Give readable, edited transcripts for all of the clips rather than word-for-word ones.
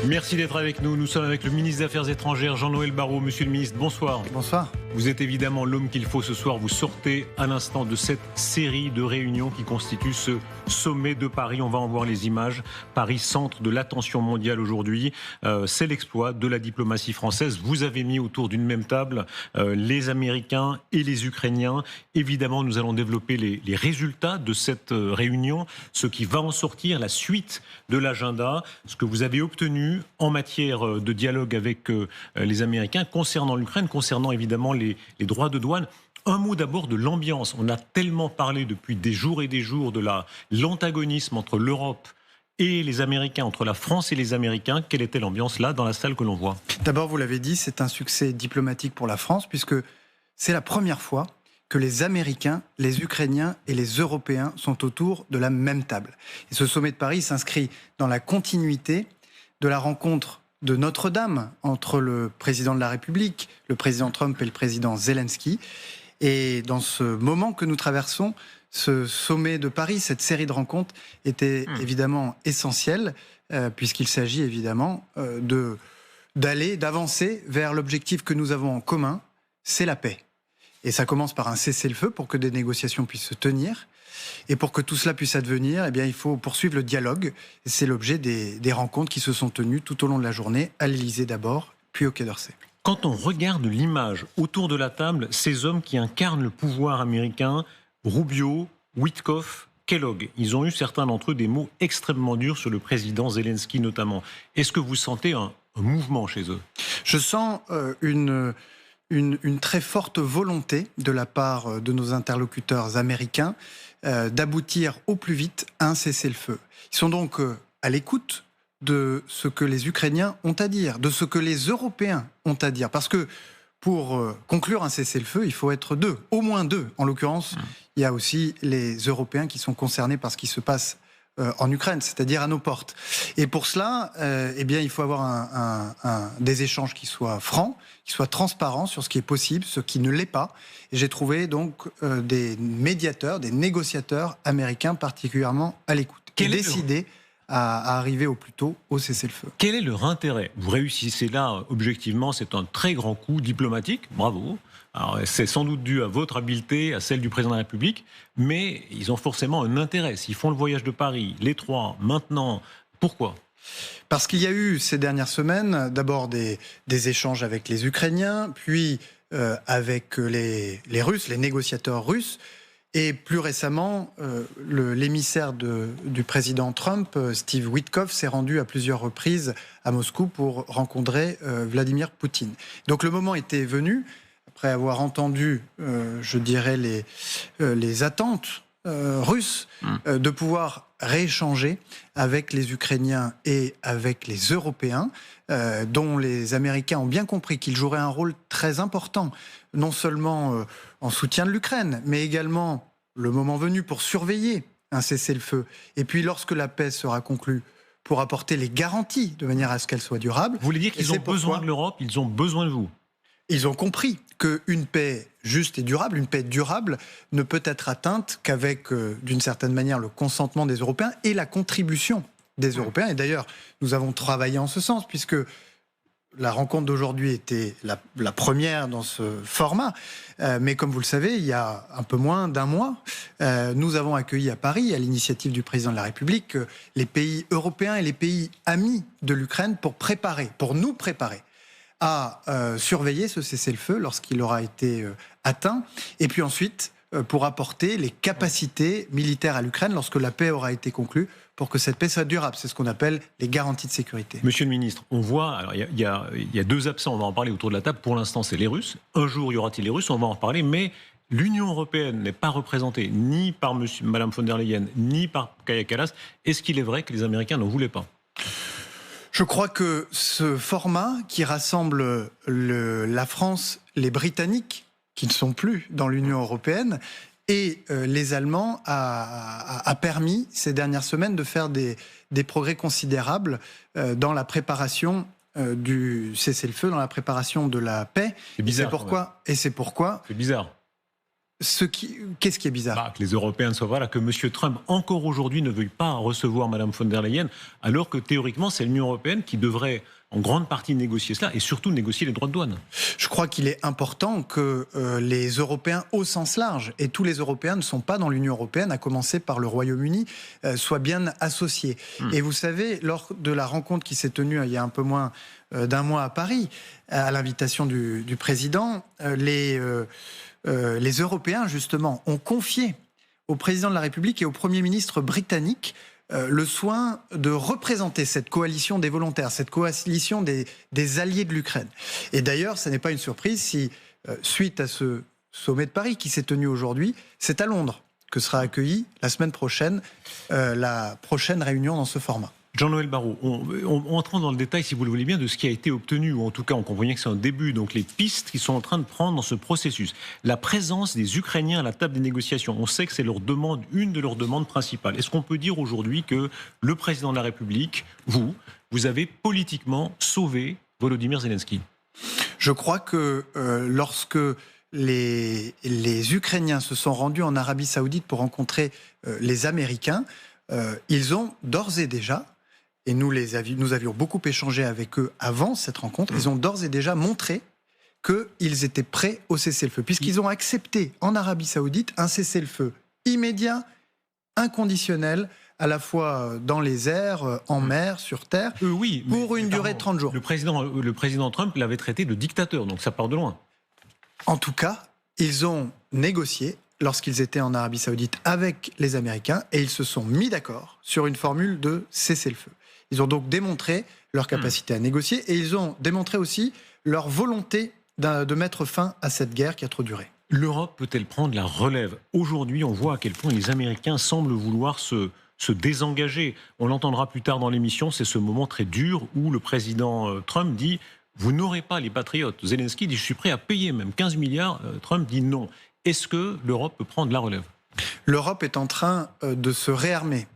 Merci d'être avec nous. Nous sommes avec le ministre des Affaires étrangères, Jean-Noël Barrot. Monsieur le ministre, bonsoir. Bonsoir. Vous êtes évidemment l'homme qu'il faut ce soir. Vous sortez à l'instant de cette série de réunions qui constitue ce sommet de Paris. On va en voir les images. Paris, centre de l'attention mondiale aujourd'hui. C'est l'exploit de la diplomatie française. Vous avez mis autour d'une même table les Américains et les Ukrainiens. Évidemment, nous allons développer les résultats de cette réunion, ce qui va en sortir, la suite de l'agenda, ce que vous avez obtenu en matière de dialogue avec les Américains concernant l'Ukraine, concernant évidemment les droits de douane. Un mot d'abord de l'ambiance. On a tellement parlé depuis des jours et des jours de l'antagonisme entre l'Europe et les Américains, entre la France et les Américains. Quelle était l'ambiance là, dans la salle que l'on voit ? D'abord, vous l'avez dit, c'est un succès diplomatique pour la France, puisque c'est la première fois que les Américains, les Ukrainiens et les Européens sont autour de la même table. Et ce sommet de Paris s'inscrit dans la continuité de la rencontre de Notre-Dame entre le président de la République, le président Trump et le président Zelensky. Et dans ce moment que nous traversons, ce sommet de Paris, cette série de rencontres était évidemment essentielle, puisqu'il s'agit évidemment d'avancer vers l'objectif que nous avons en commun, c'est la paix. Et ça commence par un cessez-le-feu pour que des négociations puissent se tenir. Et pour que tout cela puisse advenir, eh bien, il faut poursuivre le dialogue. Et c'est l'objet des rencontres qui se sont tenues tout au long de la journée, à l'Élysée d'abord, puis au Quai d'Orsay. Quand on regarde l'image autour de la table, ces hommes qui incarnent le pouvoir américain, Rubio, Witkoff, Kellogg, ils ont eu certains d'entre eux des mots extrêmement durs sur le président Zelensky notamment. Est-ce que vous sentez un mouvement chez eux ? Je sens une très forte volonté de la part de nos interlocuteurs américains d'aboutir au plus vite à un cessez-le-feu. Ils sont donc à l'écoute de ce que les Ukrainiens ont à dire, de ce que les Européens ont à dire. Parce que pour conclure un cessez-le-feu, il faut être deux, au moins deux. En l'occurrence, il y a aussi les Européens qui sont concernés par ce qui se passe en Ukraine, c'est-à-dire à nos portes. Et pour cela, eh bien, il faut avoir des échanges qui soient francs, qui soient transparents sur ce qui est possible, ce qui ne l'est pas. Et j'ai trouvé donc des médiateurs, des négociateurs américains particulièrement à l'écoute, et décidés à arriver au plus tôt au cessez-le-feu. Quel est leur intérêt ? Vous réussissez là, objectivement, c'est un très grand coup diplomatique, bravo. Alors, c'est sans doute dû à votre habileté, à celle du président de la République, mais ils ont forcément un intérêt. S'ils font le voyage de Paris, les trois, maintenant, pourquoi ? Parce qu'il y a eu ces dernières semaines, d'abord des échanges avec les Ukrainiens, puis avec les Russes, les négociateurs russes, et plus récemment, l'émissaire du président Trump, Steve Witkoff, s'est rendu à plusieurs reprises à Moscou pour rencontrer Vladimir Poutine. Donc le moment était venu, après avoir entendu, je dirais, les attentes russes, de pouvoir rééchanger avec les Ukrainiens et avec les Européens, dont les Américains ont bien compris qu'ils joueraient un rôle très important, non seulement en soutien de l'Ukraine, mais également, le moment venu, pour surveiller un cessez-le-feu. Et puis, lorsque la paix sera conclue, pour apporter les garanties de manière à ce qu'elle soit durable. Vous voulez dire qu'ils ont besoin de l'Europe, ils ont besoin de vous ? Ils ont compris qu'une paix juste et durable, une paix durable, ne peut être atteinte qu'avec, d'une certaine manière, le consentement des Européens et la contribution des Européens. Et d'ailleurs, nous avons travaillé en ce sens, puisque la rencontre d'aujourd'hui était la première dans ce format. Mais comme vous le savez, il y a un peu moins d'un mois, nous avons accueilli à Paris, à l'initiative du président de la République, les pays européens et les pays amis de l'Ukraine pour nous préparer à surveiller ce cessez-le-feu lorsqu'il aura été atteint, et puis ensuite pour apporter les capacités militaires à l'Ukraine lorsque la paix aura été conclue, pour que cette paix soit durable. C'est ce qu'on appelle les garanties de sécurité. Monsieur le ministre, on voit, alors il y a deux absents, on va en parler autour de la table. Pour l'instant, c'est les Russes. Un jour, y aura-t-il les Russes ? On va en reparler, mais l'Union européenne n'est pas représentée ni par Mme von der Leyen, ni par Kaja Kallas. Est-ce qu'il est vrai que les Américains n'en voulaient pas ? Je crois que ce format qui rassemble la France, les Britanniques, qui ne sont plus dans l'Union européenne, et les Allemands a permis ces dernières semaines de faire des progrès considérables dans la préparation du cessez-le-feu, dans la préparation de la paix. C'est bizarre. C'est pourquoi. C'est bizarre. Qu'est-ce qui est bizarre? Que les Européens soient là, que M. Trump, encore aujourd'hui, ne veuille pas recevoir Mme von der Leyen, alors que théoriquement, c'est l'Union européenne qui devrait en grande partie négocier cela et surtout négocier les droits de douane. Je crois qu'il est important que les Européens au sens large, et tous les Européens ne sont pas dans l'Union européenne, à commencer par le Royaume-Uni, soient bien associés. Et vous savez, lors de la rencontre qui s'est tenue il y a un peu moins d'un mois à Paris, à l'invitation du président, les Européens, justement, ont confié au président de la République et au Premier ministre britannique le soin de représenter cette coalition des volontaires, cette coalition des alliés de l'Ukraine. Et d'ailleurs, ce n'est pas une surprise si, suite à ce sommet de Paris qui s'est tenu aujourd'hui, c'est à Londres que sera accueillie la semaine prochaine la prochaine réunion dans ce format. Jean-Noël Barrot, entrons dans le détail, si vous le voulez bien, de ce qui a été obtenu, ou en tout cas, on comprend bien que c'est un début, donc les pistes qui sont en train de prendre dans ce processus. La présence des Ukrainiens à la table des négociations, on sait que c'est une de leurs demandes principales. Est-ce qu'on peut dire aujourd'hui que le président de la République, vous avez politiquement sauvé Volodymyr Zelensky? Je crois que lorsque les Ukrainiens se sont rendus en Arabie Saoudite pour rencontrer les Américains, ils ont d'ores et déjà, et nous avions beaucoup échangé avec eux avant cette rencontre, ils ont d'ores et déjà montré qu'ils étaient prêts au cessez-le-feu, puisqu'ils ont accepté en Arabie Saoudite un cessez-le-feu immédiat, inconditionnel, à la fois dans les airs, en mer, sur terre, pour une durée de 30 jours. Le président Trump l'avait traité de dictateur, donc ça part de loin. En tout cas, ils ont négocié lorsqu'ils étaient en Arabie Saoudite avec les Américains, et ils se sont mis d'accord sur une formule de cessez-le-feu. Ils ont donc démontré leur capacité à négocier, et ils ont démontré aussi leur volonté de mettre fin à cette guerre qui a trop duré. L'Europe peut-elle prendre la relève? Aujourd'hui, on voit à quel point les Américains semblent vouloir se désengager. On l'entendra plus tard dans l'émission, c'est ce moment très dur où le président Trump dit « Vous n'aurez pas les patriotes ». Zelensky dit « Je suis prêt à payer même 15 milliards ». Trump dit non. Est-ce que l'Europe peut prendre la relève? L'Europe est en train de se réarmer,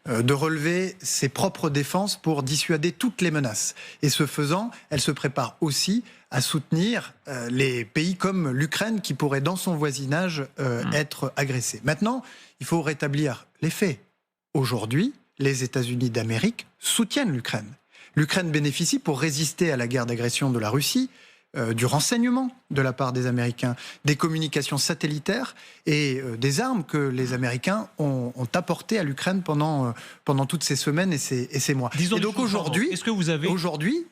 de relever ses propres défenses pour dissuader toutes les menaces. Et ce faisant, elle se prépare aussi à soutenir les pays comme l'Ukraine qui pourraient, dans son voisinage, être agressés. Maintenant, il faut rétablir les faits. Aujourd'hui, les États-Unis d'Amérique soutiennent l'Ukraine. L'Ukraine bénéficie, pour résister à la guerre d'agression de la Russie, du renseignement de la part des Américains, des communications satellitaires et des armes que les Américains ont apportées à l'Ukraine pendant toutes ces semaines et ces mois. Et donc aujourd'hui,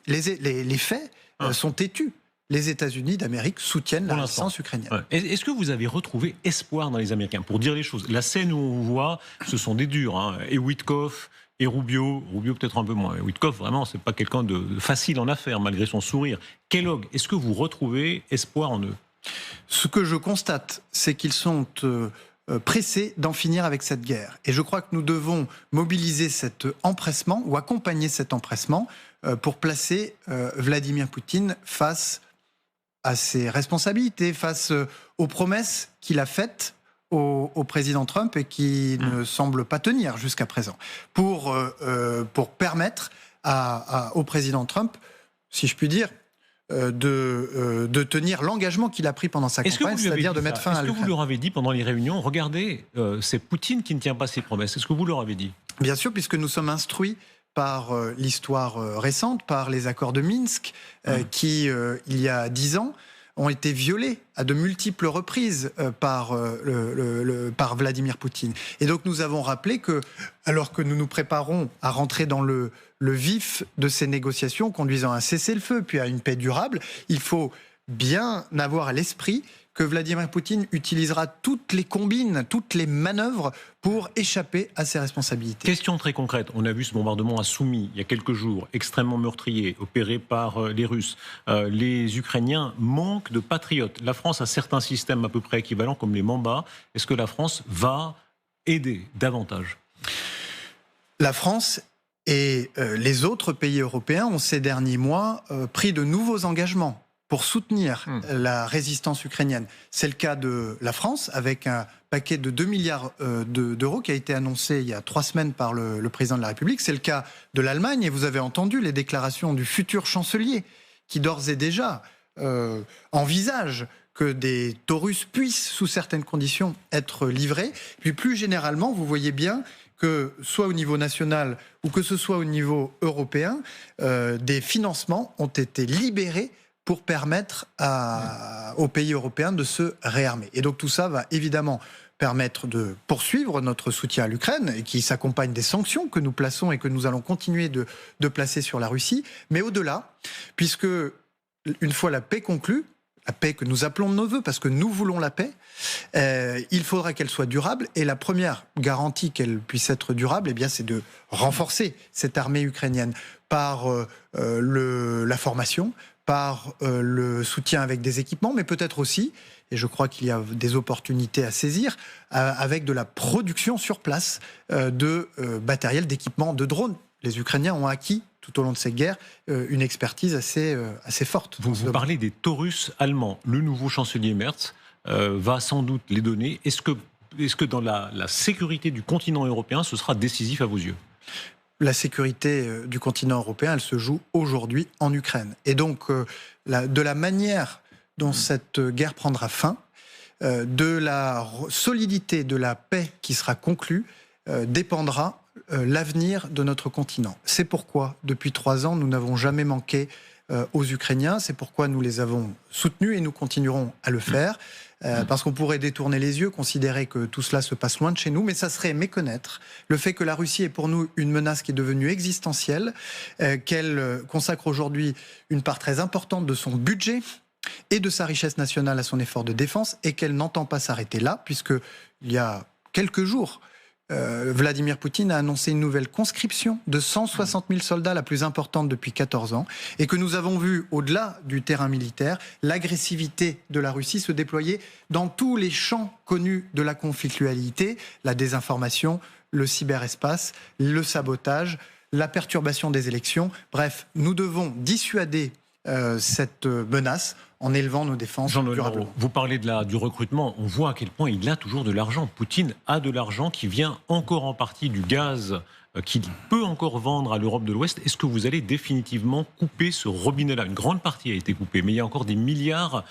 les faits sont têtus. Les États-Unis d'Amérique soutiennent la résistance ukrainienne. Ouais. Est-ce que vous avez retrouvé espoir dans les Américains? Pour dire les choses, la scène où on voit, ce sont des durs, et Witkoff, et Rubio peut-être un peu moins. Witkoff, vraiment, c'est pas quelqu'un de facile en affaires, malgré son sourire. Kellogg, est-ce que vous retrouvez espoir en eux? Ce que je constate, c'est qu'ils sont pressés d'en finir avec cette guerre. Et je crois que nous devons mobiliser cet empressement, ou accompagner cet empressement, pour placer Vladimir Poutine face à ses responsabilités, face aux promesses qu'il a faites au président Trump et qui ne semble pas tenir jusqu'à présent, pour permettre au président Trump, si je puis dire, de tenir l'engagement qu'il a pris pendant sa campagne, c'est-à-dire de mettre fin à l'Ukraine. Est-ce que vous leur avez dit pendant les réunions, regardez, c'est Poutine qui ne tient pas ses promesses? Est-ce que vous leur avez dit? Bien sûr, puisque nous sommes instruits par l'histoire récente, par les accords de Minsk, qui, il y a 10 ans, ont été violés à de multiples reprises par Vladimir Poutine. Et donc nous avons rappelé que, alors que nous nous préparons à rentrer dans le vif de ces négociations conduisant à un cessez-le-feu puis à une paix durable, il faut bien avoir à l'esprit que Vladimir Poutine utilisera toutes les combines, toutes les manœuvres pour échapper à ses responsabilités. Question très concrète. On a vu ce bombardement à Soumy il y a quelques jours, extrêmement meurtrier, opéré par les Russes. Les Ukrainiens manquent de patriotes. La France a certains systèmes à peu près équivalents comme les Mamba. Est-ce que la France va aider davantage? La France et les autres pays européens ont ces derniers mois pris de nouveaux engagements pour soutenir la résistance ukrainienne. C'est le cas de la France, avec un paquet de 2 milliards d'euros qui a été annoncé il y a 3 semaines par le président de la République. C'est le cas de l'Allemagne, et vous avez entendu les déclarations du futur chancelier, qui d'ores et déjà envisage que des Taurus puissent, sous certaines conditions, être livrés. Puis plus généralement, vous voyez bien que soit au niveau national ou que ce soit au niveau européen, des financements ont été libérés pour permettre aux pays européens de se réarmer. Et donc tout ça va évidemment permettre de poursuivre notre soutien à l'Ukraine, et qui s'accompagne des sanctions que nous plaçons et que nous allons continuer de placer sur la Russie. Mais au-delà, puisque une fois la paix conclue, la paix que nous appelons de nos voeux, parce que nous voulons la paix, il faudra qu'elle soit durable. Et la première garantie qu'elle puisse être durable, eh bien, c'est de renforcer cette armée ukrainienne par la formation, par le soutien avec des équipements, mais peut-être aussi, et je crois qu'il y a des opportunités à saisir, avec de la production sur place de matériel, d'équipements, de drones. Les Ukrainiens ont acquis, tout au long de cette guerre, une expertise assez forte. Vous parlez des Taurus allemands. Le nouveau chancelier Merz va sans doute les donner. Est-ce que dans la sécurité du continent européen, ce sera décisif à vos yeux ? La sécurité du continent européen, elle se joue aujourd'hui en Ukraine. Et donc, de la manière dont cette guerre prendra fin, de la solidité de la paix qui sera conclue, dépendra l'avenir de notre continent. C'est pourquoi, depuis 3 ans, nous n'avons jamais manqué aux Ukrainiens. C'est pourquoi nous les avons soutenus et nous continuerons à le faire. Parce qu'on pourrait détourner les yeux, considérer que tout cela se passe loin de chez nous, mais ça serait méconnaître le fait que la Russie est pour nous une menace qui est devenue existentielle, qu'elle consacre aujourd'hui une part très importante de son budget et de sa richesse nationale à son effort de défense, et qu'elle n'entend pas s'arrêter là, puisque il y a quelques jours, Vladimir Poutine a annoncé une nouvelle conscription de 160 000 soldats, la plus importante depuis 14 ans, et que nous avons vu, au-delà du terrain militaire, l'agressivité de la Russie se déployer dans tous les champs connus de la conflictualité, la désinformation, le cyberespace, le sabotage, la perturbation des élections. Bref, nous devons dissuader cette menace en élevant nos défenses durablement. Vous parlez du recrutement, on voit à quel point il a toujours de l'argent. Poutine a de l'argent qui vient encore en partie du gaz qu'il peut encore vendre à l'Europe de l'Ouest. Est-ce que vous allez définitivement couper ce robinet-là ? Une grande partie a été coupée, mais il y a encore des milliards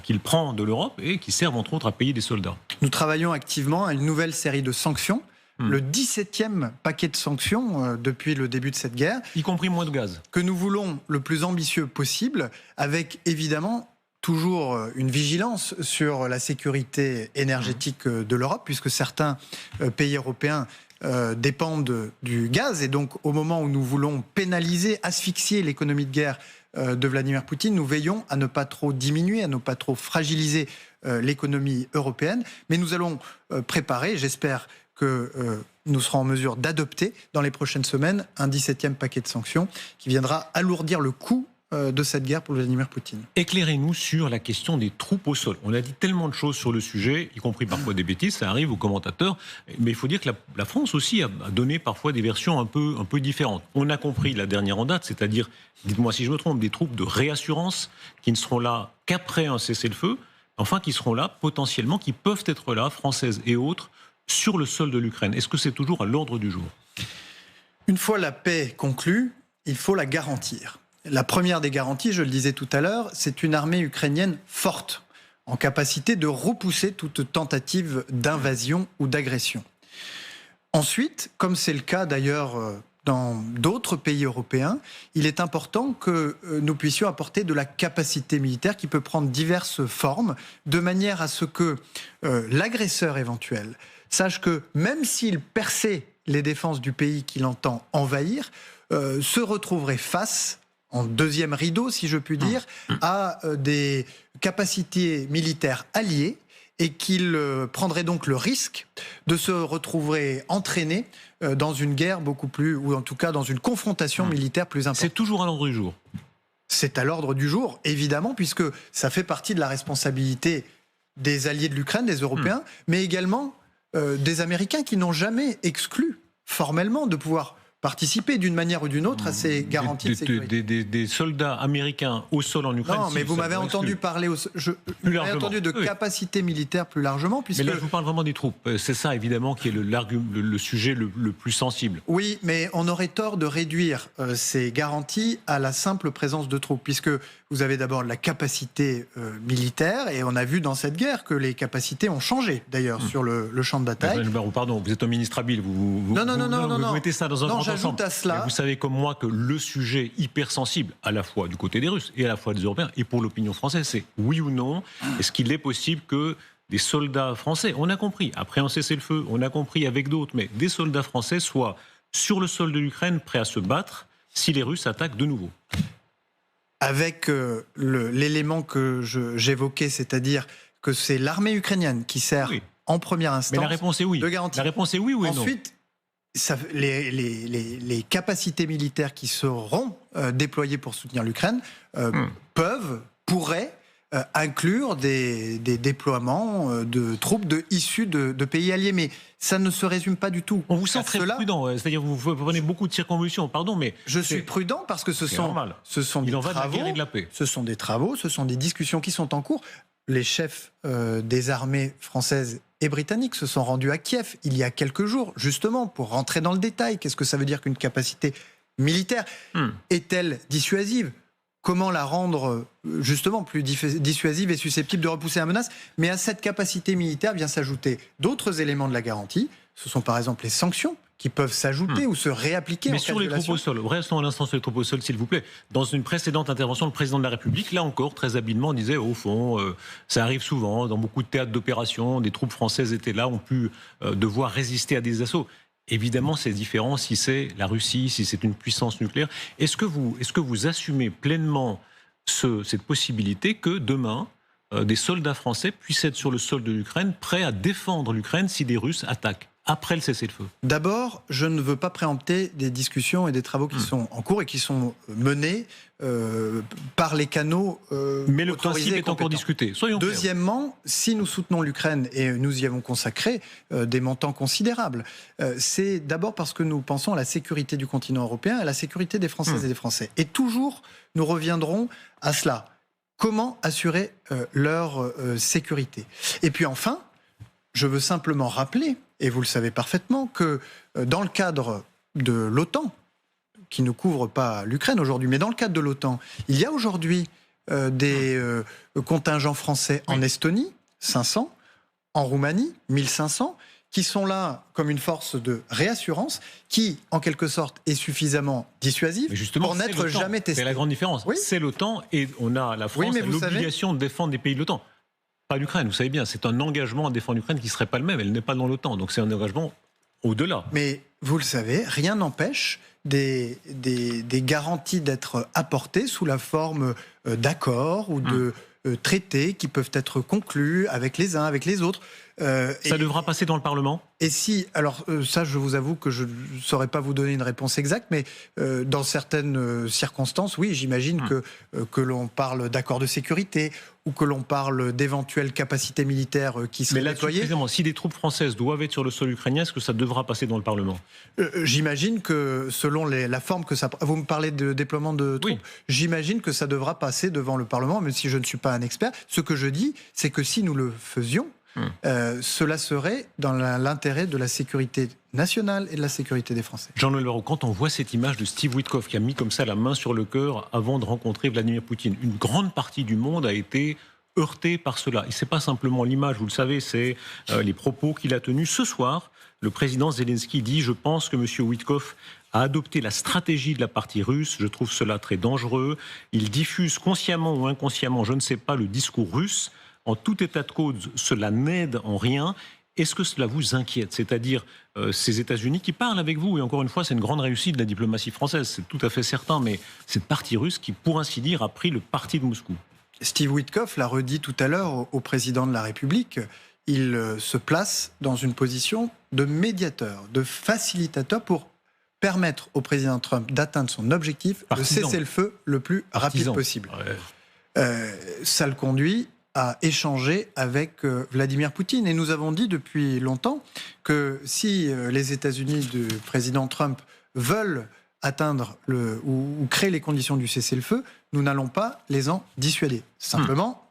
qu'il prend de l'Europe et qui servent entre autres à payer des soldats. Nous travaillons activement à une nouvelle série de sanctions. Le 17e paquet de sanctions depuis le début de cette guerre. Y compris moins de gaz. Que nous voulons le plus ambitieux possible, avec évidemment toujours une vigilance sur la sécurité énergétique de l'Europe, puisque certains pays européens dépendent du gaz. Et donc, au moment où nous voulons pénaliser, asphyxier l'économie de guerre de Vladimir Poutine, nous veillons à ne pas trop diminuer, à ne pas trop fragiliser l'économie européenne. Mais nous allons préparer, j'espère que nous serons en mesure d'adopter dans les prochaines semaines un 17e paquet de sanctions qui viendra alourdir le coût de cette guerre pour Vladimir Poutine. Éclairez-nous sur la question des troupes au sol. On a dit tellement de choses sur le sujet, y compris parfois des bêtises, ça arrive aux commentateurs, mais il faut dire que la France aussi a donné parfois des versions un peu différentes. On a compris la dernière en date, c'est-à-dire, dites-moi si je me trompe, des troupes de réassurance qui ne seront là qu'après un cessez-le-feu, enfin qui seront là potentiellement, qui peuvent être là, françaises et autres, sur le sol de l'Ukraine. Est-ce que c'est toujours à l'ordre du jour ? Une fois la paix conclue, il faut la garantir. La première des garanties, je le disais tout à l'heure, c'est une armée ukrainienne forte, en capacité de repousser toute tentative d'invasion ou d'agression. Ensuite, comme c'est le cas d'ailleurs dans d'autres pays européens, il est important que nous puissions apporter de la capacité militaire qui peut prendre diverses formes, de manière à ce que l'agresseur éventuel sache que même s'il perçait les défenses du pays qu'il entend envahir, se retrouverait face, en deuxième rideau si je puis dire, à des capacités militaires alliées, et qu'il prendrait donc le risque de se retrouver entraîné dans une guerre beaucoup plus, ou en tout cas dans une confrontation militaire plus importante. C'est toujours à l'ordre du jour. C'est à l'ordre du jour, évidemment, puisque ça fait partie de la responsabilité des alliés de l'Ukraine, des Européens, mais également des Américains qui n'ont jamais exclu formellement de pouvoir participer d'une manière ou d'une autre à ces garanties de sécurité. Des soldats américains au sol en Ukraine. Non, mais vous m'avez entendu parler, entendu de capacité militaire plus largement. Puisque... Mais là, je vous parle vraiment des troupes. C'est ça, évidemment, qui est le sujet le plus sensible. Oui, mais on aurait tort de réduire ces garanties à la simple présence de troupes, puisque vous avez d'abord la capacité militaire, et on a vu dans cette guerre que les capacités ont changé, d'ailleurs, sur le champ de bataille. Pardon, vous êtes un ministre habile, vous mettez ça dans un grand ensemble. À cela... Vous savez comme moi que le sujet hypersensible, à la fois du côté des Russes et à la fois des Européens, et pour l'opinion française, c'est oui ou non, est-ce qu'il est possible que des soldats français, on a compris, après un cessez-le-feu, on a compris avec d'autres, mais des soldats français soient sur le sol de l'Ukraine prêts à se battre si les Russes attaquent de nouveau? Avec l'élément que j'évoquais, c'est-à-dire que c'est l'armée ukrainienne qui sert en première instance. Mais la réponse est oui. De garantie. La réponse est oui ou non. Ensuite, les capacités militaires qui seront déployées pour soutenir l'Ukraine pourraient inclure des déploiements de troupes issues de pays alliés. Mais ça ne se résume pas du tout. On vous sent très prudent, c'est-à-dire vous prenez beaucoup de circonvolutions, pardon, mais... Je suis prudent parce que ce sont des travaux, ce sont des discussions qui sont en cours. Les chefs des armées françaises et britanniques se sont rendus à Kiev il y a quelques jours, justement, pour rentrer dans le détail. Qu'est-ce que ça veut dire qu'une capacité militaire est-elle dissuasive ? Comment la rendre justement plus dissuasive et susceptible de repousser la menace ? Mais à cette capacité militaire vient s'ajouter d'autres éléments de la garantie. Ce sont par exemple les sanctions qui peuvent s'ajouter ou se réappliquer. Mais sur les troupes au sol, restons un instant sur les troupes au sol, s'il vous plaît. Dans une précédente intervention, le président de la République, là encore, très habilement, disait, au fond, ça arrive souvent, dans beaucoup de théâtres d'opération, des troupes françaises étaient là, ont pu devoir résister à des assauts. Évidemment, c'est différent si c'est la Russie, si c'est une puissance nucléaire. Est-ce que vous assumez pleinement cette possibilité que demain, des soldats français puissent être sur le sol de l'Ukraine, prêts à défendre l'Ukraine si des Russes attaquent après le cessez-le-feu? D'abord, je ne veux pas préempter des discussions et des travaux qui sont en cours et qui sont menés par les canaux mais le principe est encore discuté. Soyons clairs. Deuxièmement, si nous soutenons l'Ukraine, et nous y avons consacré des montants considérables, c'est d'abord parce que nous pensons à la sécurité du continent européen, à la sécurité des Françaises et des Français. Et toujours, nous reviendrons à cela. Comment assurer leur sécurité? Et puis enfin, je veux simplement rappeler, et vous le savez parfaitement, que dans le cadre de l'OTAN, qui ne couvre pas l'Ukraine aujourd'hui, mais dans le cadre de l'OTAN, il y a aujourd'hui des contingents français en Estonie, 500, en Roumanie, 1500, qui sont là comme une force de réassurance, qui, en quelque sorte, est suffisamment dissuasive pour n'être jamais testée. C'est la grande différence. Oui. C'est l'OTAN, et la France a l'obligation de défendre des pays de l'OTAN. Pas l'Ukraine, vous savez bien, c'est un engagement à défendre l'Ukraine qui ne serait pas le même, elle n'est pas dans l'OTAN, donc c'est un engagement au-delà. Mais vous le savez, rien n'empêche des garanties d'être apportées sous la forme d'accords ou de traités qui peuvent être conclus avec les uns, avec les autres. Ça devra passer dans le Parlement ? Et si, alors ça je vous avoue que je ne saurais pas vous donner une réponse exacte, mais dans certaines circonstances, oui, j'imagine que l'on parle d'accords de sécurité ou que l'on parle d'éventuelles capacités militaires qui seraient déployées. Mais si des troupes françaises doivent être sur le sol ukrainien, est-ce que ça devra passer dans le Parlement ? J'imagine que selon la forme que ça... Vous me parlez de déploiement de troupes, j'imagine que ça devra passer devant le Parlement, même si je ne suis pas un expert. Ce que je dis, c'est que si nous le faisions, cela serait dans l'intérêt de la sécurité nationale et de la sécurité des Français. Jean-Noël Barrot, quand on voit cette image de Steve Witkoff qui a mis comme ça la main sur le cœur avant de rencontrer Vladimir Poutine, une grande partie du monde a été heurtée par cela. Et ce n'est pas simplement l'image, vous le savez, c'est les propos qu'il a tenus ce soir. Le président Zelensky dit « Je pense que M. Witkoff a adopté la stratégie de la partie russe. Je trouve cela très dangereux. Il diffuse consciemment ou inconsciemment, je ne sais pas, le discours russe. En tout état de cause, cela n'aide en rien. Est-ce que cela vous inquiète ? C'est-à-dire ces États-Unis qui parlent avec vous, et encore une fois, c'est une grande réussite de la diplomatie française, c'est tout à fait certain, mais cette partie russe qui, pour ainsi dire, a pris le parti de Moscou. Steve Witkoff l'a redit tout à l'heure au président de la République. Il se place dans une position de médiateur, de facilitateur pour permettre au président Trump d'atteindre son objectif de cesser le feu le plus rapide possible. Ouais. Ça le conduit à échanger avec Vladimir Poutine. Et nous avons dit depuis longtemps que si les États-Unis du président Trump veulent atteindre ou créer les conditions du cessez-le-feu, nous n'allons pas les en dissuader. Simplement,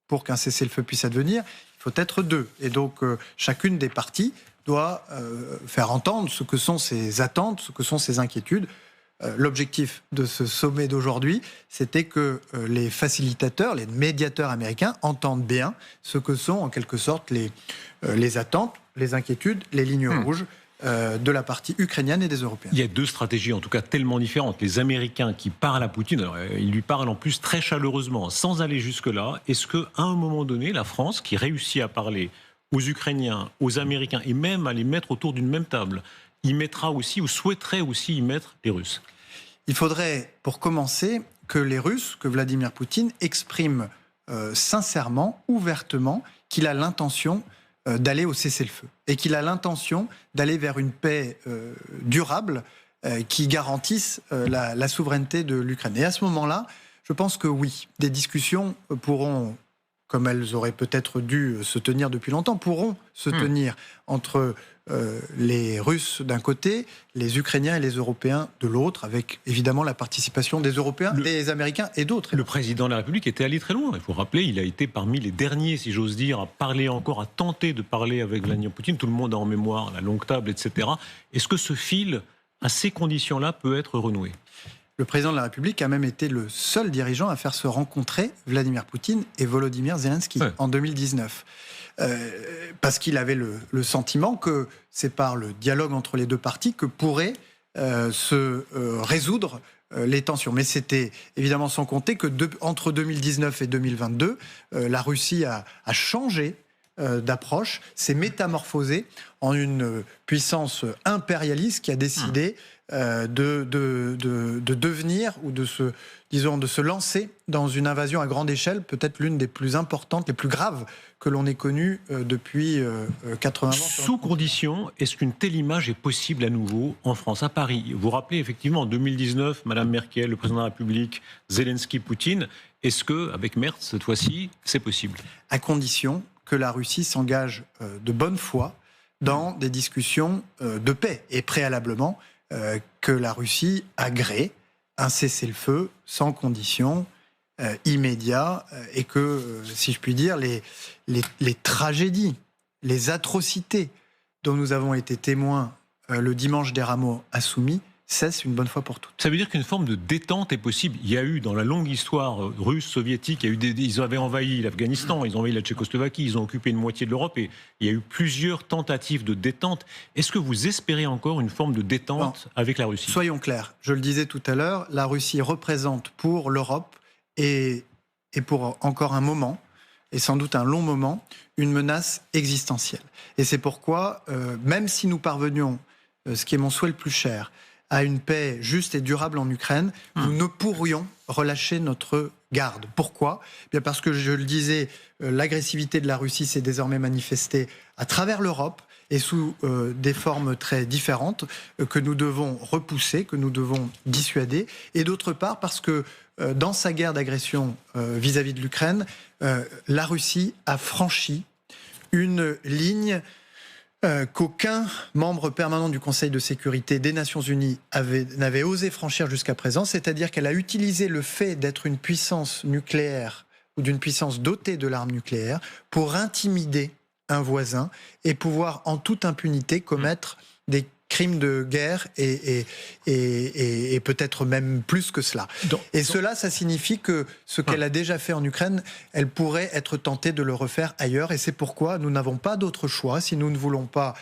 pour qu'un cessez-le-feu puisse advenir, il faut être deux. Et donc, chacune des parties doit faire entendre ce que sont ses attentes, ce que sont ses inquiétudes. L'objectif de ce sommet d'aujourd'hui, c'était que les facilitateurs, les médiateurs américains entendent bien ce que sont en quelque sorte les attentes, les inquiétudes, les lignes rouges de la partie ukrainienne et des Européens. Il y a deux stratégies, en tout cas tellement différentes. Les Américains qui parlent à Poutine, alors, ils lui parlent en plus très chaleureusement, sans aller jusque-là. Est-ce qu'à un moment donné, la France, qui réussit à parler aux Ukrainiens, aux Américains, et même à les mettre autour d'une même table, y mettra aussi, ou souhaiterait aussi y mettre les Russes? Il faudrait, pour commencer, que les Russes, que Vladimir Poutine exprime sincèrement, ouvertement, qu'il a l'intention d'aller au cessez-le-feu et qu'il a l'intention d'aller vers une paix durable qui garantisse la souveraineté de l'Ukraine. Et à ce moment-là, je pense que oui, des discussions pourront, comme elles auraient peut-être dû se tenir depuis longtemps, pourront se tenir entre les Russes d'un côté, les Ukrainiens et les Européens de l'autre, avec évidemment la participation des Européens, des Américains et d'autres. Le président de la République était allé très loin. Il faut rappeler, il a été parmi les derniers, si j'ose dire, à parler encore, à tenter de parler avec Vladimir Poutine. Tout le monde a en mémoire la longue table, etc. Est-ce que ce fil, à ces conditions-là, peut être renoué? Le président de la République a même été le seul dirigeant à faire se rencontrer Vladimir Poutine et Volodymyr Zelensky en 2019. Parce qu'il avait le sentiment que c'est par le dialogue entre les deux parties que pourraient se résoudre les tensions. Mais c'était évidemment sans compter que entre 2019 et 2022, la Russie a changé d'approche, s'est métamorphosée en une puissance impérialiste qui a décidé de devenir ou de se lancer dans une invasion à grande échelle, peut-être l'une des plus importantes, les plus graves que l'on ait connues depuis 80 ans. Sous condition, est-ce qu'une telle image est possible à nouveau en France, à Paris? Vous vous rappelez effectivement en 2019, Mme Merkel, le président de la République, Zelensky, Poutine. Est-ce qu'avec Merz, cette fois-ci, c'est possible? À condition que la Russie s'engage de bonne foi dans des discussions de paix et préalablement que la Russie agrée un cessez-le-feu sans condition immédiat et que, si je puis dire, les tragédies, les atrocités dont nous avons été témoins le dimanche des Rameaux à Soumy cesse une bonne fois pour toutes. Ça veut dire qu'une forme de détente est possible. Il y a eu, dans la longue histoire russe, soviétique, ils avaient envahi l'Afghanistan, ils ont envahi la Tchécoslovaquie, ils ont occupé une moitié de l'Europe et il y a eu plusieurs tentatives de détente. Est-ce que vous espérez encore une forme de détente avec la Russie? Soyons clairs, je le disais tout à l'heure, la Russie représente pour l'Europe et pour encore un moment, et sans doute un long moment, une menace existentielle. Et c'est pourquoi, même si nous parvenions, ce qui est mon souhait le plus cher, à une paix juste et durable en Ukraine, nous ne pourrions relâcher notre garde. Pourquoi ? Bien parce que, je le disais, l'agressivité de la Russie s'est désormais manifestée à travers l'Europe et sous des formes très différentes que nous devons repousser, que nous devons dissuader. Et d'autre part, parce que dans sa guerre d'agression vis-à-vis de l'Ukraine, la Russie a franchi une ligne qu'aucun membre permanent du Conseil de sécurité des Nations Unies n'avait osé franchir jusqu'à présent, c'est-à-dire qu'elle a utilisé le fait d'être une puissance nucléaire ou d'une puissance dotée de l'arme nucléaire pour intimider un voisin et pouvoir en toute impunité commettre des crimes de guerre et peut-être même plus que cela. Cela, ça signifie que ce qu'elle a déjà fait en Ukraine, elle pourrait être tentée de le refaire ailleurs. Et c'est pourquoi nous n'avons pas d'autre choix, si nous ne voulons pas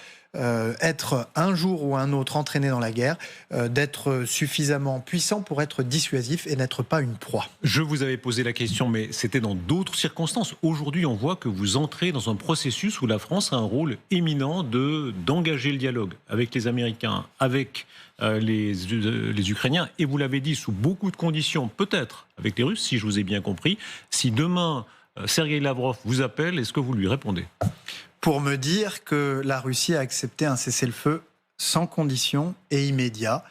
être un jour ou un autre entraînés dans la guerre, d'être suffisamment puissant pour être dissuasif et n'être pas une proie. Je vous avais posé la question, mais c'était dans d'autres circonstances. Aujourd'hui, on voit que vous entrez dans un processus où la France a un rôle éminent d'engager le dialogue avec les Américains, avec les Ukrainiens, et vous l'avez dit, sous beaucoup de conditions, peut-être avec les Russes, si je vous ai bien compris. Si demain, Sergueï Lavrov vous appelle, est-ce que vous lui répondez ? Pour me dire que la Russie a accepté un cessez-le-feu sans condition et immédiat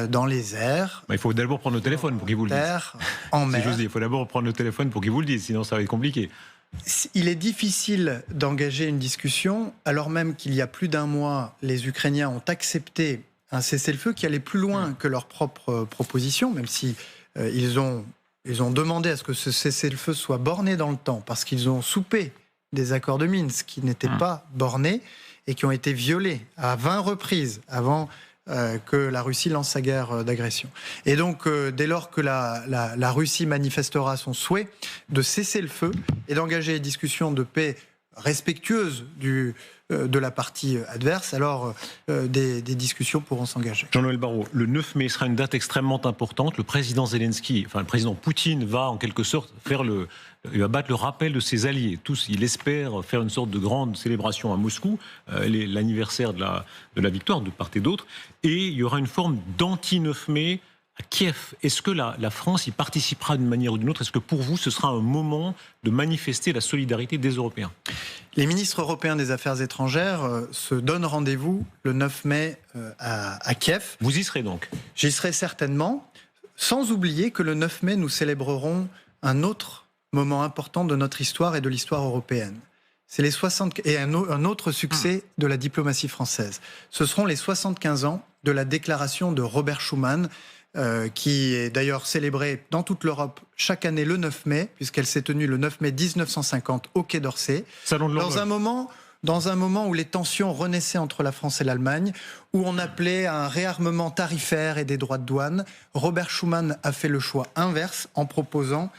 dans les airs. Il faut d'abord prendre le téléphone pour qu'il vous le dise. En mer. Si j'ose dire, il faut d'abord prendre le téléphone pour qu'il vous le dise, sinon ça va être compliqué. Il est difficile d'engager une discussion alors même qu'il y a plus d'un mois, les Ukrainiens ont accepté un cessez-le-feu qui allait plus loin que leurs propres propositions, même si ils ont demandé à ce que ce cessez-le-feu soit borné dans le temps, parce qu'ils ont soupé des accords de Minsk qui n'étaient pas bornés et qui ont été violés à 20 reprises avant que la Russie lance sa guerre d'agression. Et donc, dès lors que la Russie manifestera son souhait de cesser le feu et d'engager des discussions de paix respectueuses de la partie adverse, alors des discussions pourront s'engager. Jean-Noël Barrot, le 9 mai sera une date extrêmement importante. Le président Zelensky, enfin le président Poutine va en quelque sorte il va battre le rappel de ses alliés. Tous, il espère faire une sorte de grande célébration à Moscou, l'anniversaire de la victoire de part et d'autre. Et il y aura une forme d'anti-9 mai à Kiev. Est-ce que la France y participera d'une manière ou d'une autre? Est-ce que pour vous, ce sera un moment de manifester la solidarité des Européens? Les ministres européens des Affaires étrangères se donnent rendez-vous le 9 mai à Kiev. Vous y serez donc? J'y serai certainement, sans oublier que le 9 mai, nous célébrerons un autre moment important de notre histoire et de l'histoire européenne. C'est un autre succès de la diplomatie française. Ce seront les 75 ans de la déclaration de Robert Schuman, qui est d'ailleurs célébrée dans toute l'Europe chaque année le 9 mai, puisqu'elle s'est tenue le 9 mai 1950 au Quai d'Orsay. Dans un moment où les tensions renaissaient entre la France et l'Allemagne, où on appelait à un réarmement tarifaire et des droits de douane, Robert Schuman a fait le choix inverse en proposant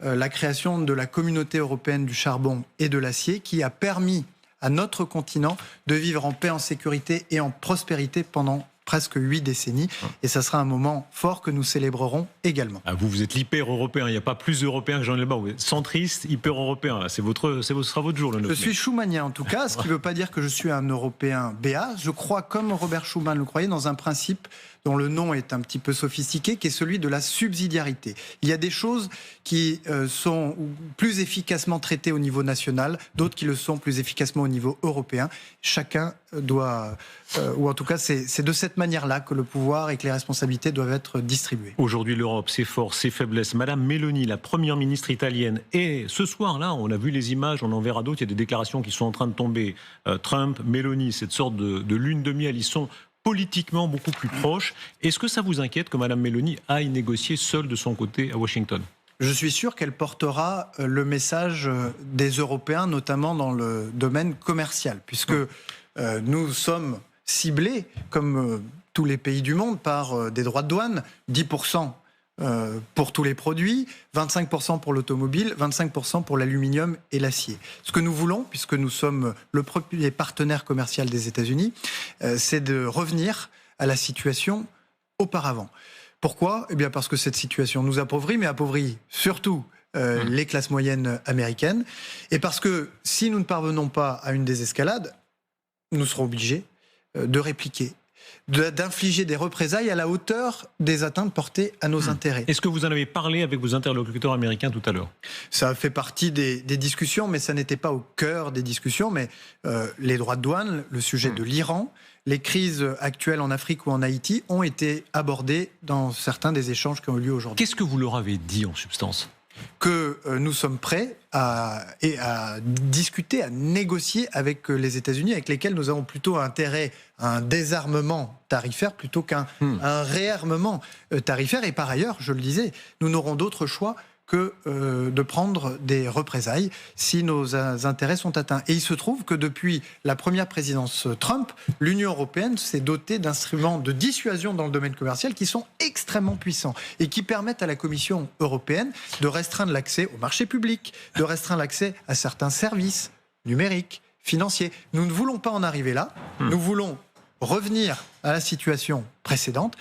la création de la communauté européenne du charbon et de l'acier, qui a permis à notre continent de vivre en paix, en sécurité et en prospérité pendant presque 8 décennies. Et ça sera un moment fort que nous célébrerons également. Ah, vous êtes l'hyper-européen. Il n'y a pas plus européen que Jean-Noël Barrot. Vous êtes centriste, hyper-européen. Ce sera votre jour, le 9 mai. Je suis schumanien en tout cas, ce qui ne veut pas dire que je suis un Européen béat. Je crois, comme Robert Schuman le croyait, dans un principe dont le nom est un petit peu sophistiqué, qui est celui de la subsidiarité. Il y a des choses qui sont plus efficacement traitées au niveau national, d'autres qui le sont plus efficacement au niveau européen. Chacun doit, ou en tout cas c'est de cette manière-là que le pouvoir et que les responsabilités doivent être distribuées. Aujourd'hui, l'Europe, ses forces, ses faiblesses. Madame Meloni, la première ministre italienne, et ce soir-là, on a vu les images, on en verra d'autres, il y a des déclarations qui sont en train de tomber. Trump, Meloni, cette sorte de lune de miel, ils sont politiquement beaucoup plus proches. Est-ce que ça vous inquiète que Mme Meloni aille négocier seule de son côté à Washington? Je suis sûr qu'elle portera le message des Européens, notamment dans le domaine commercial, puisque nous sommes ciblés, comme tous les pays du monde, par des droits de douane, 10% pour tous les produits, 25% pour l'automobile, 25% pour l'aluminium et l'acier. Ce que nous voulons, puisque nous sommes le premier partenaire commercial des États-Unis, c'est de revenir à la situation auparavant. Pourquoi ? Eh bien parce que cette situation nous appauvrit, mais appauvrit surtout les classes moyennes américaines. Et parce que si nous ne parvenons pas à une désescalade, nous serons obligés de répliquer, d'infliger des représailles à la hauteur des atteintes portées à nos intérêts. Est-ce que vous en avez parlé avec vos interlocuteurs américains tout à l'heure? Ça a fait partie des discussions, mais ça n'était pas au cœur des discussions. Mais les droits de douane, le sujet de l'Iran, les crises actuelles en Afrique ou en Haïti ont été abordés dans certains des échanges qui ont eu lieu aujourd'hui. Qu'est-ce que vous leur avez dit en substance? Que nous sommes prêts à discuter, à négocier avec les États-Unis, avec lesquels nous avons plutôt intérêt à un désarmement tarifaire plutôt qu'un réarmement tarifaire. Et par ailleurs, je le disais, nous n'aurons d'autre choix que de prendre des représailles si nos intérêts sont atteints. Et il se trouve que depuis la première présidence Trump, l'Union européenne s'est dotée d'instruments de dissuasion dans le domaine commercial qui sont extrêmement puissants et qui permettent à la Commission européenne de restreindre l'accès au marché public, de restreindre l'accès à certains services numériques, financiers. Nous ne voulons pas en arriver là. Nous voulons revenir à la situation précédente.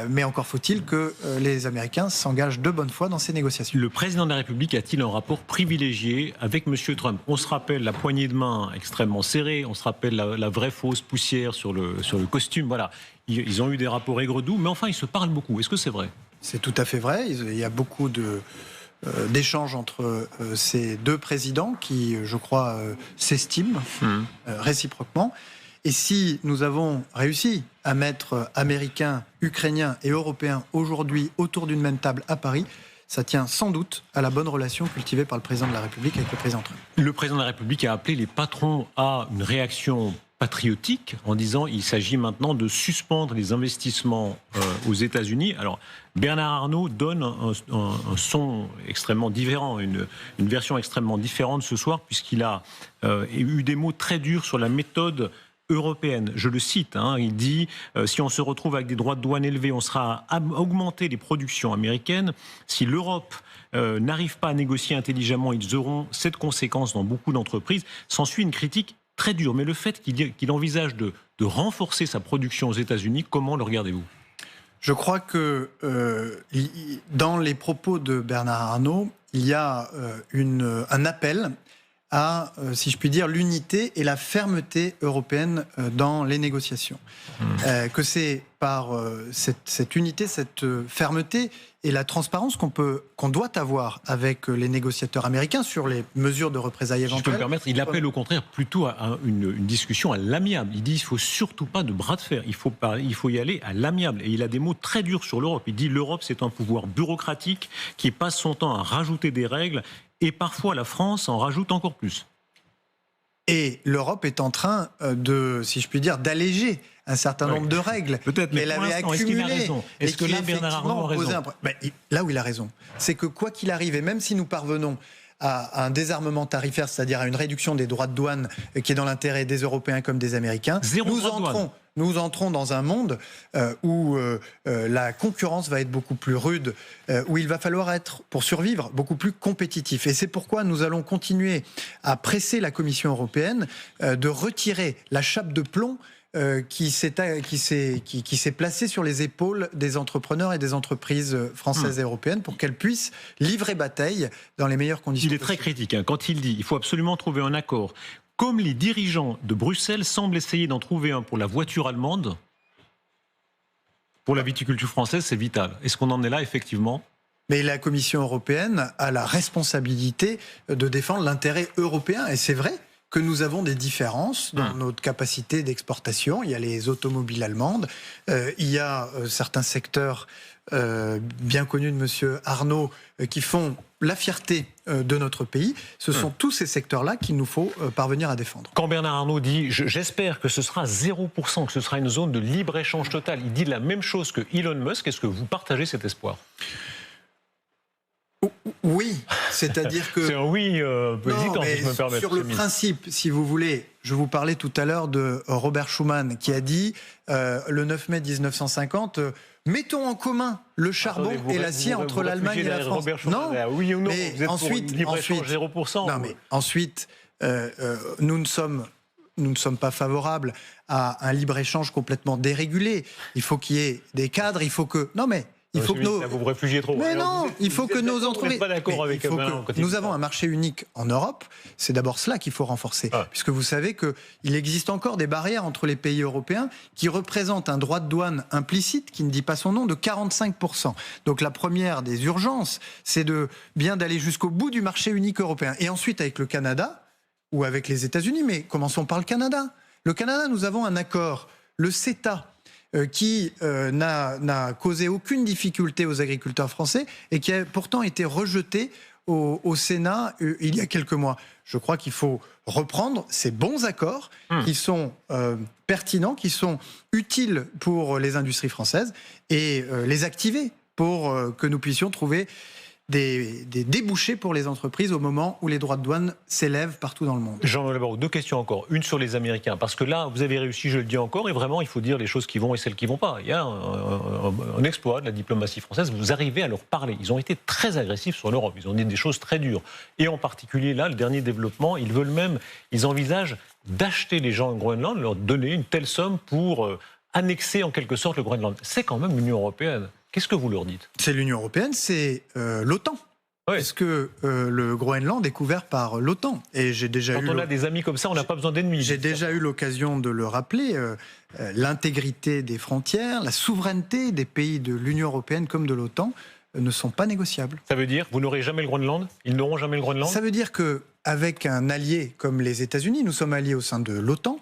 Mais encore faut-il que les Américains s'engagent de bonne foi dans ces négociations. Le président de la République a-t-il un rapport privilégié avec M. Trump? On se rappelle la poignée de main extrêmement serrée, on se rappelle la vraie fausse poussière sur le costume. Voilà, ils ont eu des rapports aigre-doux, mais enfin ils se parlent beaucoup. Est-ce que c'est vrai? C'est tout à fait vrai. Il y a beaucoup d'échanges entre ces deux présidents qui, je crois, s'estiment réciproquement. Et si nous avons réussi à mettre Américains, Ukrainiens et Européens aujourd'hui autour d'une même table à Paris, ça tient sans doute à la bonne relation cultivée par le président de la République avec le président Trump. Le président de la République a appelé les patrons à une réaction patriotique en disant qu'il s'agit maintenant de suspendre les investissements aux États-Unis. Alors, Bernard Arnault donne un son extrêmement différent, une version extrêmement différente ce soir, puisqu'il a eu des mots très durs sur la méthode européenne. Je le cite, il dit si on se retrouve avec des droits de douane élevés, on sera à augmenter les productions américaines. Si l'Europe n'arrive pas à négocier intelligemment, ils auront cette conséquence dans beaucoup d'entreprises. S'ensuit une critique très dure. Mais le fait qu'il envisage de renforcer sa production aux États-Unis, comment le regardez-vous ? Je crois que dans les propos de Bernard Arnault, il y a un appel à, si je puis dire, l'unité et la fermeté européenne dans les négociations. Que c'est par cette unité, cette fermeté et la transparence qu'on doit avoir avec les négociateurs américains sur les mesures de représailles éventuelles. Si je peux me permettre, il appelle au contraire plutôt à une discussion à l'amiable. Il dit qu'il ne faut surtout pas de bras de fer, il faut y aller à l'amiable. Et il a des mots très durs sur l'Europe. Il dit l'Europe, c'est un pouvoir bureaucratique qui passe son temps à rajouter des règles. Et parfois, la France en rajoute encore plus. Et l'Europe est en train de, si je puis dire, d'alléger un certain nombre de règles. Peut-être, mais qu'elle avait accumulées. Est-ce qu'il a raison ? Est-ce que là, Bernard Arnault a raison ? Là où il a raison, c'est que quoi qu'il arrive, et même si nous parvenons à un désarmement tarifaire, c'est-à-dire à une réduction des droits de douane qui est dans l'intérêt des Européens comme des Américains, nous entrons dans un monde où la concurrence va être beaucoup plus rude, où il va falloir être, pour survivre, beaucoup plus compétitif. Et c'est pourquoi nous allons continuer à presser la Commission européenne de retirer la chape de plomb qui s'est placée sur les épaules des entrepreneurs et des entreprises françaises et européennes pour qu'elles puissent livrer bataille dans les meilleures conditions. Il est très critique quand il dit qu'il faut absolument trouver un accord. Comme les dirigeants de Bruxelles semblent essayer d'en trouver un pour la voiture allemande, pour la viticulture française, c'est vital. Est-ce qu'on en est là, effectivement ? Mais la Commission européenne a la responsabilité de défendre l'intérêt européen. Et c'est vrai que nous avons des différences dans notre capacité d'exportation. Il y a les automobiles allemandes, il y a certains secteurs bien connus de Monsieur Arnault qui font la fierté de notre pays. Ce sont tous ces secteurs-là qu'il nous faut parvenir à défendre. Quand Bernard Arnault dit « j'espère que ce sera 0%, que ce sera une zone de libre-échange total », il dit la même chose que Elon Musk. Est-ce que vous partagez cet espoir ? Oui, c'est-à-dire que... C'est un oui peu hésitant, si je me permets. Sur le principe, si vous voulez, je vous parlais tout à l'heure de Robert Schuman qui a dit, le 9 mai 1950, mettons en commun le charbon et l'acier entre l'Allemagne et la France. Non, oui ou non, mais vous êtes ensuite, pour libre-échange 0%. Non, mais ensuite, nous ne sommes pas favorables à un libre-échange complètement dérégulé. Il faut qu'il y ait des cadres, il faut que... Non mais... Il faut que nos... Vous vous réfugiez trop. Mais alors, non, il faut que nos entreprises... Nous avons un marché unique en Europe, c'est d'abord cela qu'il faut renforcer. Puisque vous savez qu'il existe encore des barrières entre les pays européens qui représentent un droit de douane implicite, qui ne dit pas son nom, de 45%. Donc la première des urgences, c'est bien d'aller jusqu'au bout du marché unique européen. Et ensuite avec le Canada, ou avec les États-Unis, mais commençons par le Canada. Le Canada, nous avons un accord, le CETA, qui n'a causé aucune difficulté aux agriculteurs français et qui a pourtant été rejeté au Sénat il y a quelques mois. Je crois qu'il faut reprendre ces bons accords qui sont pertinents, qui sont utiles pour les industries françaises et les activer pour que nous puissions trouver des débouchés pour les entreprises au moment où les droits de douane s'élèvent partout dans le monde. Jean-Noël Barrot, deux questions encore. Une sur les Américains, parce que là, vous avez réussi, je le dis encore, et vraiment, il faut dire les choses qui vont et celles qui ne vont pas. Il y a un exploit de la diplomatie française, vous arrivez à leur parler. Ils ont été très agressifs sur l'Europe, ils ont dit des choses très dures. Et en particulier, là, le dernier développement, ils envisagent d'acheter les gens au Groenland, leur donner une telle somme pour annexer en quelque sorte le Groenland. C'est quand même l'Union européenne. Qu'est-ce que vous leur dites ? C'est l'Union européenne, c'est l'OTAN. Oui. Parce que le Groenland est couvert par l'OTAN. Et j'ai déjà Quand on a des amis comme ça, on n'a pas besoin d'ennemis. J'ai déjà eu l'occasion de le rappeler, l'intégrité des frontières, la souveraineté des pays de l'Union européenne comme de l'OTAN ne sont pas négociables. Ça veut dire vous n'aurez jamais le Groenland? Ils n'auront jamais le Groenland? Ça veut dire qu'avec un allié comme les États-Unis, nous sommes alliés au sein de l'OTAN,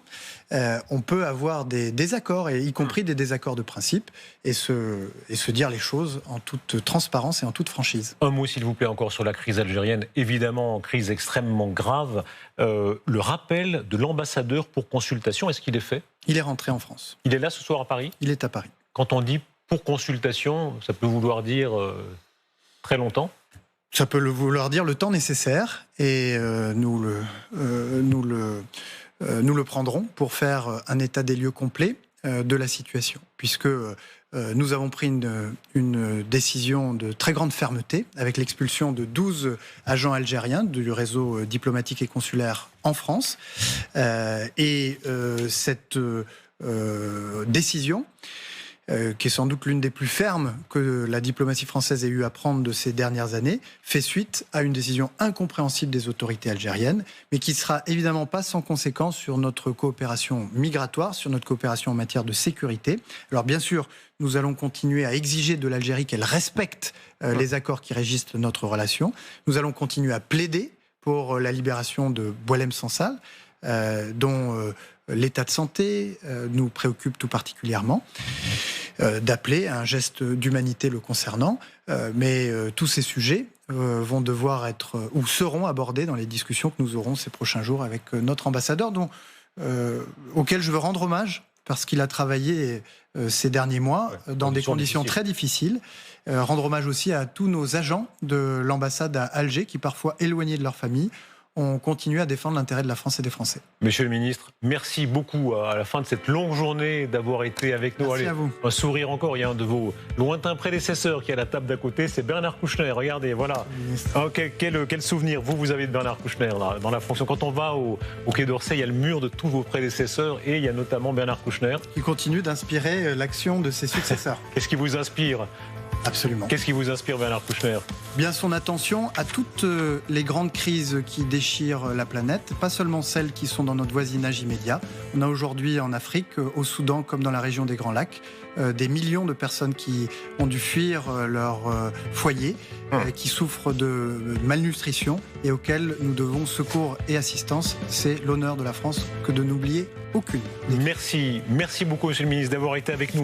on peut avoir des désaccords, et y compris des désaccords de principe, et se dire les choses en toute transparence et en toute franchise. Un mot, s'il vous plaît, encore sur la crise algérienne. Évidemment, crise extrêmement grave. Le rappel de l'ambassadeur pour consultation, est-ce qu'il est fait? Il est rentré en France. Il est là ce soir à Paris? Il est à Paris. Quand on dit pour consultation, ça peut vouloir dire très longtemps? Ça peut vouloir dire le temps nécessaire, et nous le prendrons pour faire un état des lieux complet de la situation, puisque nous avons pris une décision de très grande fermeté avec l'expulsion de 12 agents algériens du réseau diplomatique et consulaire en France. Cette décision, qui est sans doute l'une des plus fermes que la diplomatie française ait eu à prendre de ces dernières années, fait suite à une décision incompréhensible des autorités algériennes, mais qui ne sera évidemment pas sans conséquence sur notre coopération migratoire, sur notre coopération en matière de sécurité. Alors bien sûr, nous allons continuer à exiger de l'Algérie qu'elle respecte les accords qui régissent notre relation. Nous allons continuer à plaider pour la libération de Boualem Sansal, dont l'état de santé nous préoccupe tout particulièrement, d'appeler à un geste d'humanité le concernant, mais tous ces sujets vont devoir être ou seront abordés dans les discussions que nous aurons ces prochains jours avec notre ambassadeur, auquel je veux rendre hommage, parce qu'il a travaillé ces derniers mois dans des conditions très difficiles. Rendre hommage aussi à tous nos agents de l'ambassade à Alger, qui parfois éloignés de leur famille, on continue à défendre l'intérêt de la France et des Français. Monsieur le ministre, merci beaucoup à la fin de cette longue journée d'avoir été avec nous. Merci à vous. Un sourire encore. Il y a un de vos lointains prédécesseurs qui est à la table d'à côté, c'est Bernard Kouchner. Regardez, voilà. Quel souvenir vous avez de Bernard Kouchner là, dans la fonction. Quand on va au Quai d'Orsay, il y a le mur de tous vos prédécesseurs et il y a notamment Bernard Kouchner. Qui continue d'inspirer l'action de ses successeurs. Qu'est-ce qui vous inspire ? Absolument. Qu'est-ce qui vous inspire, Bernard Kouchner ? Bien son attention à toutes les grandes crises qui déchirent la planète, pas seulement celles qui sont dans notre voisinage immédiat. On a aujourd'hui en Afrique, au Soudan comme dans la région des Grands Lacs, des millions de personnes qui ont dû fuir leur foyer, qui souffrent de malnutrition et auxquelles nous devons secours et assistance. C'est l'honneur de la France que de n'oublier aucune. Merci beaucoup, Monsieur le ministre, d'avoir été avec nous.